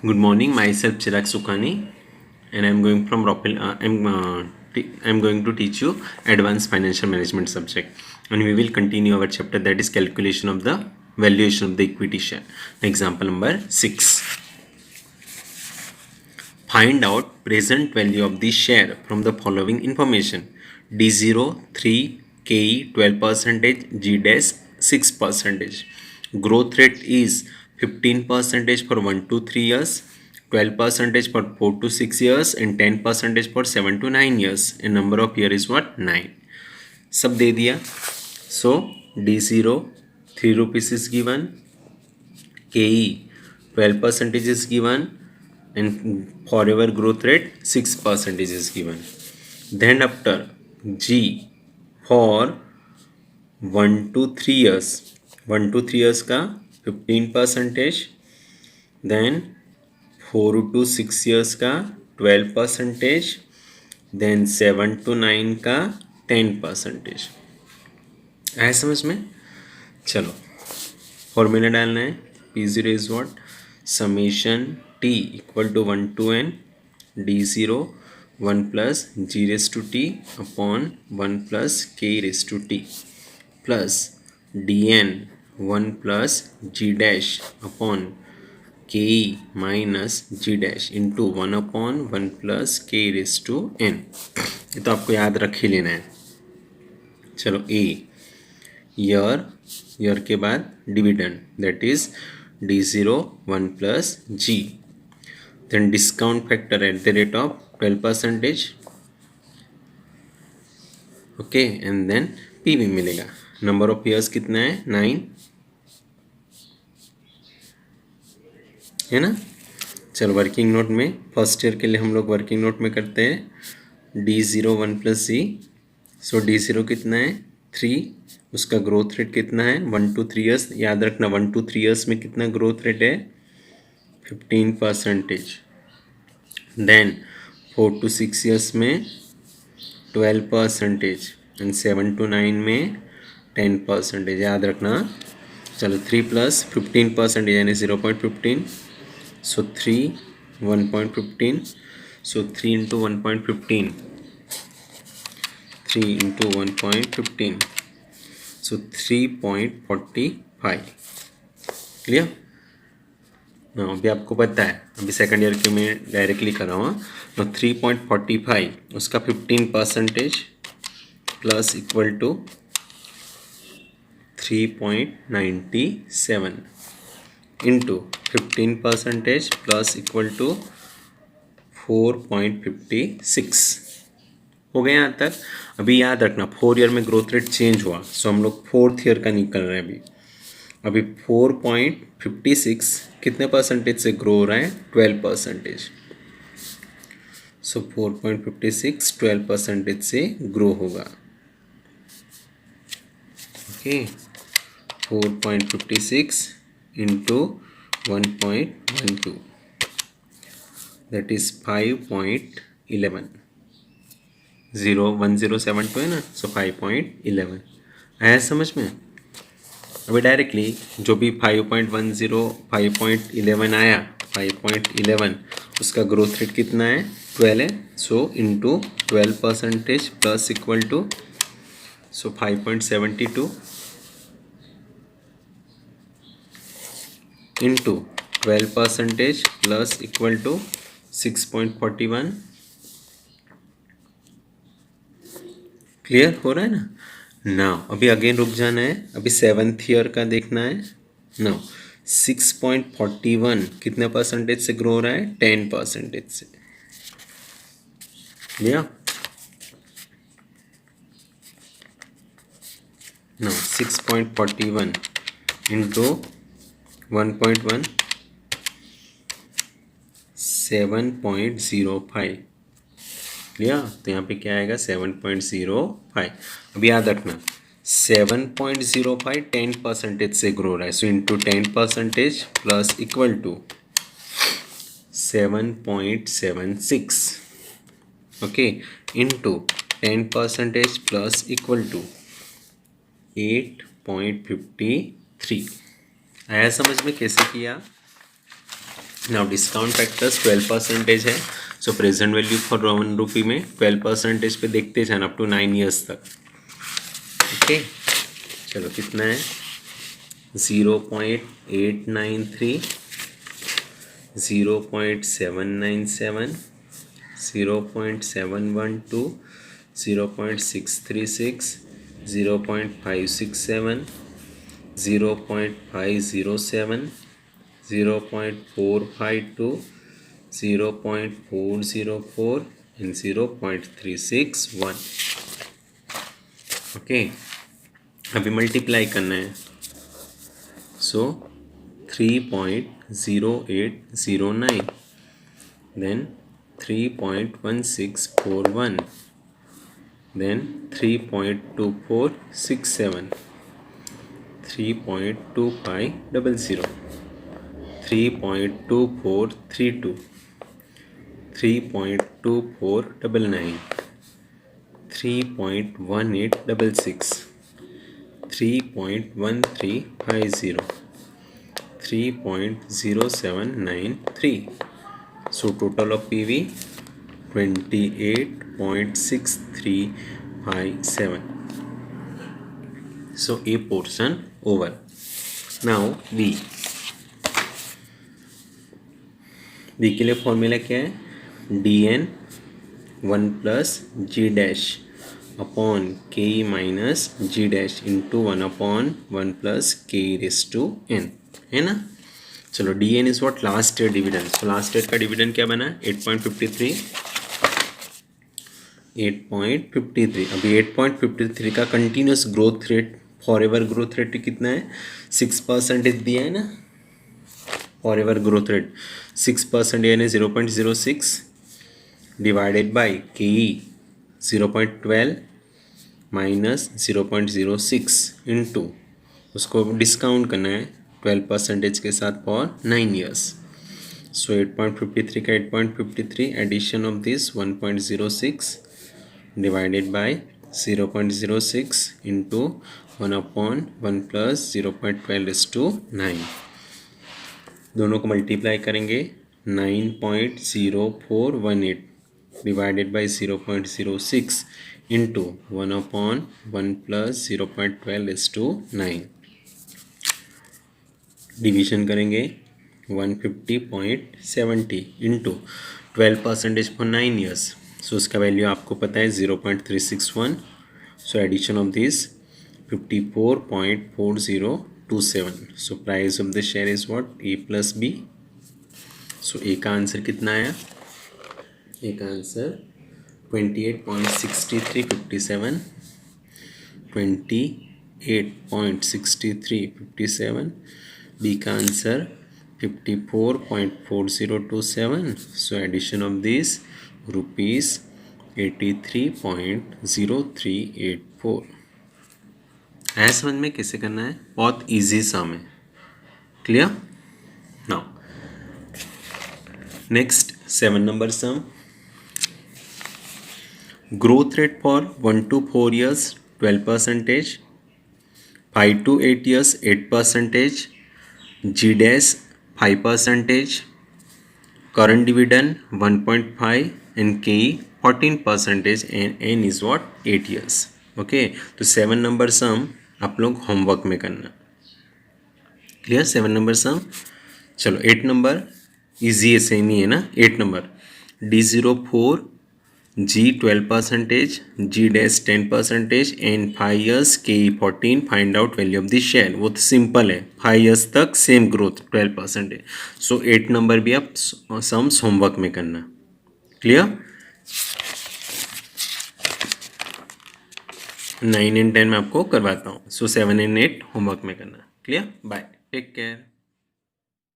Good morning. Myself Chirag Sukhani, and I'm going from Ropel. I'm going to teach you Advanced Financial Management subject, and we will continue our chapter, that is calculation of the valuation of the equity share. Example number 6. Find out present value of the share from the following information: D0 3, KE 12%, G dash 6%. Growth rate is 15% for 1 to 3 years, 12% for 4 to 6 years, and 10% for 7 to 9 years. And number of year is what? 9. सब दे दिया. So D0 3 rupees is given, KE 12% is given, and forever growth rate 6% is given. Then after G for 1 to 3 years, 1 to 3 years का 15%, then 4 to 6 years का 12%, then 7 to 9 का 10%. आया समझ में? चलो formula डालना है. P0 is what? Summation T equal to 1 to n D0 1 plus G raised to T upon 1 plus K raised to T plus dn 1 plus G dash upon K minus G dash into 1 upon 1 plus K raised to n. ये तो आपको याद रख ही लेना है. चलो A year के बाद dividend, that is D0 1 plus G, then discount factor at the rate of 12%, okay, and then P भी मिलेगा. नंबर ऑफ ईयर्स कितना है? 9 है ना. चलो वर्किंग नोट में फर्स्ट ईयर के लिए हम लोग वर्किंग नोट में करते हैं D0 1 plus G. सो D0 कितना है? 3. उसका ग्रोथ रेट कितना है? 1 to 3 ईयर्स. याद रखना 1 to 3 ईयर्स में कितना ग्रोथ रेट है? 15%. देन 4 to 6 ईयर्स में 12% एंड 7 to 9 में 10%. याद रखना. चलो 3 plus 15% यानी 0.15. सो 3 1.15. सो 3 into 1.15, 3 into 1.15, so 3.45. क्लियर ना? अभी आपको पता है, अभी सेकंड ईयर के में डायरेक्टली कर रहा हूँ. तो 3.45 उसका 15% plus equal to 3.97 into 15% plus equal to 4.56. हो गया यहाँ तक. अभी याद रखना 4 ईयर में ग्रोथ रेट चेंज हुआ, सो हम लोग 4th ईयर का निकल रहे हैं. अभी 4.56 कितने परसेंटेज से ग्रो हो रहा है? 12%. सो 4.56 12% से ग्रो होगा. Okay, 4.56 into 1.12, that is 5.11. 0.1072 है ना. सो 5.11 आया समझ में. अभी डायरेक्टली जो भी 5.10 5.11 आया, 5.11 उसका ग्रोथ रेट कितना है? 12 है. So into 12% plus equal to, so 5.72 into 12% plus equal to 6.41. Clear हो रहा है ना. नाउ अभी अगेन रुक जाना है. अभी 7th ईयर का देखना है. नाउ 6.41 कितने परसेंटेज से ग्रो हो रहा है? 10% से. लिया. Now 6.41 into 1.1, 7.05. लिया. तो यहाँ पे क्या आएगा? 7.05. अभी याद रखना 7.05 10% से ग्रो हो रहा है. So into 10% plus equal to 7.76. Okay, into 10% plus equal to 8.53. आया समझ में कैसे किया? नाउ डिस्काउंट फैक्टर्स 12% है, सो प्रेजेंट वैल्यू फॉर 1 रुपी में 12% पे देखते जाना अप टू 9 ईयर्स तक। ओके, चलो कितना है 0.893, 0.797, 0.712, 0.636, 0.567, 0.507, 0.452, 0.404 and 0.361। ओके, अभी मल्टीप्लाई करना है, सो 3.0809, then 3.1641, then 3.2467, 3.2500, 3.2432, 3.2499, 3.1866, 3.1350, 3.0793। So total of PV 28.6357। So A portion over. Now B के लिए फॉर्मूला क्या है, dn 1 प्लस जी डैश अपॉन के माइनस जी डैश इंटू 1 अपॉन 1 प्लस के रेस टू एन, है ना। चलो dn is what, last year dividend. तो लास्ट ईयर का डिविडेंड क्या बना 8.53। अभी 8.53 का continuous growth rate, for ever growth rate कितना है 6% दिया है ना, फॉर एवर ग्रोथ रेट 6% यानी 0.06 डिवाइडेड बाई के 0.12 माइनस 0.06 इंटू उसको डिस्काउंट करना है 12% के साथ फॉर 9 ईयर्स। सो 8.53 का 8.53 addition of this 1.06 divided by 0.06 into 1 upon 1 plus 0.12:9, दोनों को मल्टीप्लाई करेंगे 9.0418 divided by 0.06 into 1 upon 1 plus 0.12:9, division करेंगे 150.70 इंटू 12% फॉर 9 ईयर्स। सो उसका वैल्यू आपको पता है 0.361। So addition of this 54.4027। So price of the share is what, A plus B. So A का answer कितना आया, ए का आंसर 28.6357, 28.6357। बी का answer 54.4027। So addition of this rupees 83.0384। है समझ में कैसे करना है, बहुत इजी सम है। Clear. Now next 7 number sum. Growth rate for 1 to 4 years 12%, 5 to 8 years 8%, G dash 5%, current dividend 1.5 and KE 14% and N is what 8 years। Okay, तो 7 number सम आप लोग होमवर्क में करना। क्लियर, 7 नंबर सम। चलो 8 नंबर इजी है, same ही है ना। 8 number D04 G 12%, G dash 10% and 5 years KE 14, find out value of the share. वो तो सिंपल है, 5 years तक सेम ग्रोथ 12%। सो 8 नंबर भी आप सम्स होमवर्क में करना। क्लियर। 9 and 10 मैं आपको करवाता हूँ। सो 7 and 8 होमवर्क में करना। Clear, bye, take care.